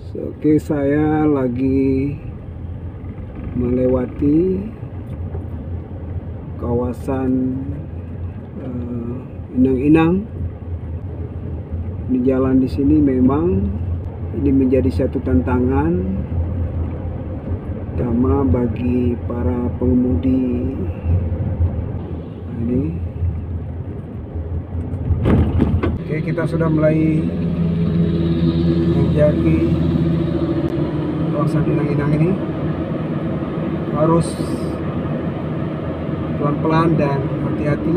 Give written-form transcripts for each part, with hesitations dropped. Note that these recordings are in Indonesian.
Oke, saya lagi melewati kawasan Inang-Inang. Di jalan di sini memang ini menjadi satu tantangan utama bagi para pengemudi. Ini oke, kita sudah mulai menjaki kawasan Inang-Inang. Ini harus pelan-pelan dan hati-hati.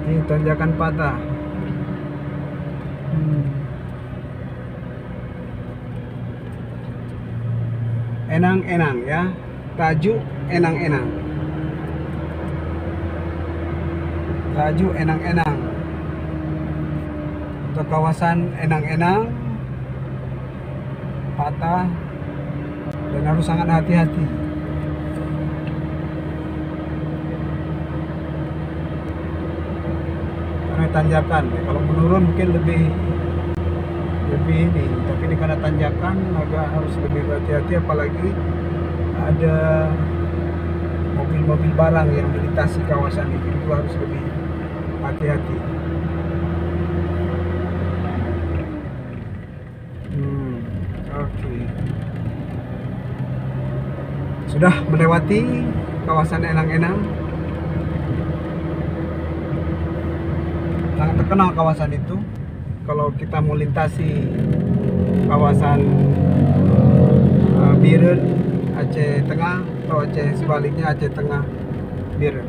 Ini tanjakan patah. Enang-enang ya, tajuk enang-enang. Tajuk enang-enang. Untuk kawasan enang-enang patah dan harus sangat hati-hati. Karena tanjakan, ya, kalau menurun mungkin lebih ini, tapi ini karena tanjakan agak harus lebih hati-hati, apalagi ada mobil-mobil barang yang melintasi kawasan ini, itu harus lebih hati-hati. Oke. Sudah melewati kawasan Enang-Enang. Sangat terkenal kawasan itu. Kalau kita mau lintasi kawasan Biren, Aceh Tengah, atau Aceh sebaliknya Aceh Tengah Biren.